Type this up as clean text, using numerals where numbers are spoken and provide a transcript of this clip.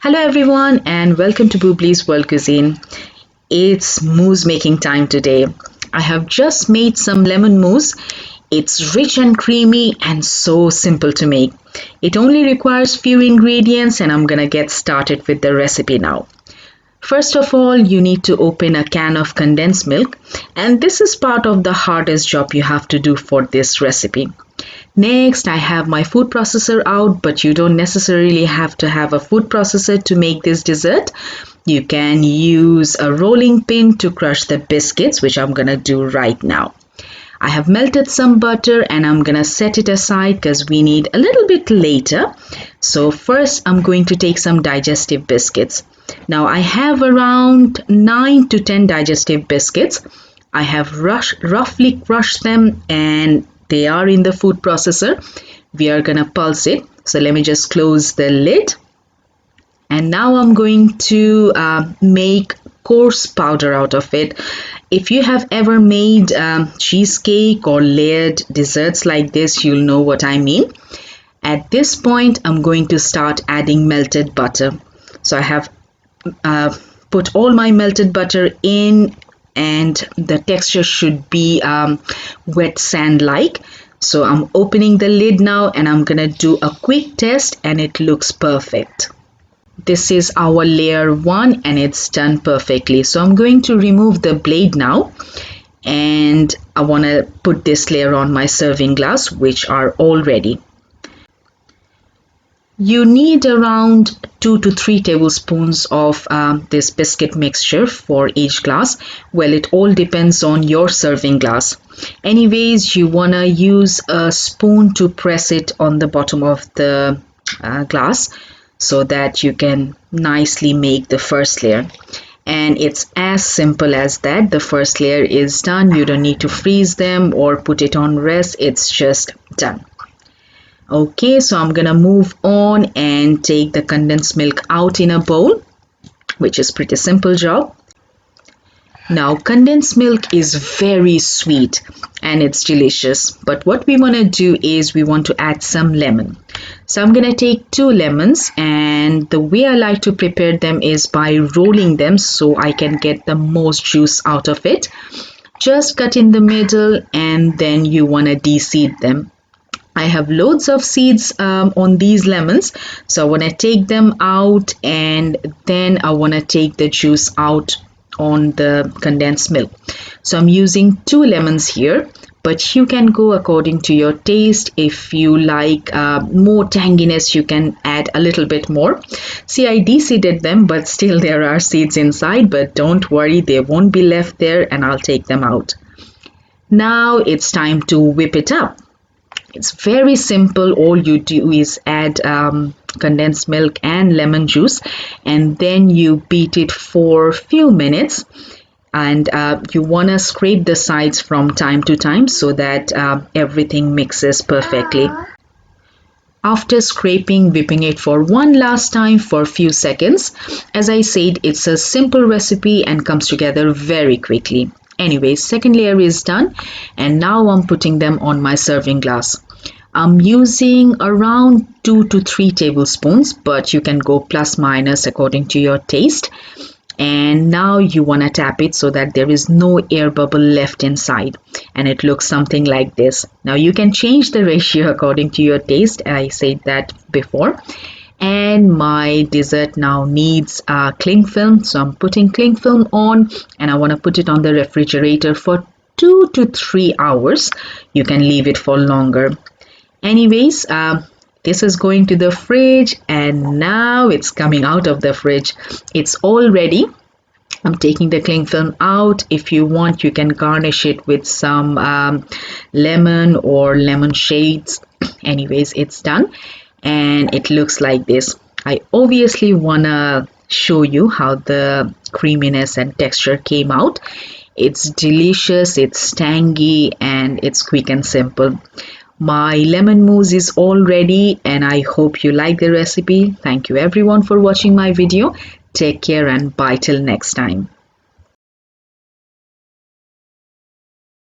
Hello everyone and welcome to Bubli's World Cuisine. It's mousse making time today. I have just made some lemon mousse. It's rich and creamy and so simple to make. It only requires few ingredients and I'm gonna get started with the recipe now. First of all, you need to open a can of condensed milk, and this is part of the hardest job you have to do for this recipe. Next, I have my food processor out, but you don't necessarily have to have a food processor to make this dessert. You can use a rolling pin to crush the biscuits, which I'm gonna do right now. I have melted some butter and I'm gonna set it aside because we need a little bit later. So first I'm going to take some digestive biscuits. Now I have around 9 to 10 digestive biscuits. I have roughly crushed them and they are in the food processor. We are gonna pulse it. So let me just close the lid. And now I'm going to make coarse powder out of it. If you have ever made cheesecake or layered desserts like this, you'll know what I mean. At this point, I'm going to start adding melted butter. So I have put all my melted butter in, and the texture should be wet sand like. So I'm opening the lid now and I'm gonna do a quick test and it looks perfect. This is our layer 1 and it's done perfectly. So I'm going to remove the blade now and I want to put this layer on my serving glass, which are all ready. You need around 2 to 3 tablespoons of this biscuit mixture for each glass. Well, it all depends on your serving glass. Anyways, you want to use a spoon to press it on the bottom of the glass, so that you can nicely make the first layer. And it's as simple as that. The first layer is done. You don't need to freeze them or put it on rest. It's just done. Okay, so I'm gonna move on and take the condensed milk out in a bowl, which is pretty simple job. Now, condensed milk is very sweet and it's delicious, but what we want to do is we want to add some lemon. So I'm going to take 2 lemons, and the way I like to prepare them is by rolling them so I can get the most juice out of it. Just cut in the middle and then you want to de-seed them. I have loads of seeds on these lemons, so I want to take them out and then I want to take the juice out on the condensed milk. So I'm using 2 lemons here, but you can go according to your taste. If you like more tanginess, you can add a little bit more. See, I de-seeded them, but still there are seeds inside, but don't worry, they won't be left there and I'll take them out. Now it's time to whip it up. It's very simple. All you do is add condensed milk and lemon juice, and then you beat it for a few minutes, and you want to scrape the sides from time to time so that everything mixes perfectly. After scraping, whipping it for one last time for a few seconds. As I said, it's a simple recipe and comes together very quickly. Anyway, second layer is done and now I'm putting them on my serving glass. I'm using around 2 to 3 tablespoons, but you can go plus minus according to your taste. And now you want to tap it so that there is no air bubble left inside, and it looks something like this. Now you can change the ratio according to your taste. I said that before. And my dessert now needs cling film, so I'm putting cling film on and I want to put it on the refrigerator for 2 to 3 hours. You can leave it for longer. Anyways, this is going to the fridge and now it's coming out of the fridge. It's all ready. I'm taking the cling film out. If you want, you can garnish it with some lemon or lemon shades. Anyways, it's done and it looks like this. I obviously want to show you how the creaminess and texture came out. It's delicious, it's tangy, and it's quick and simple. My lemon mousse is all ready and I hope you like the recipe. Thank you everyone for watching my video. Take care and bye till next time.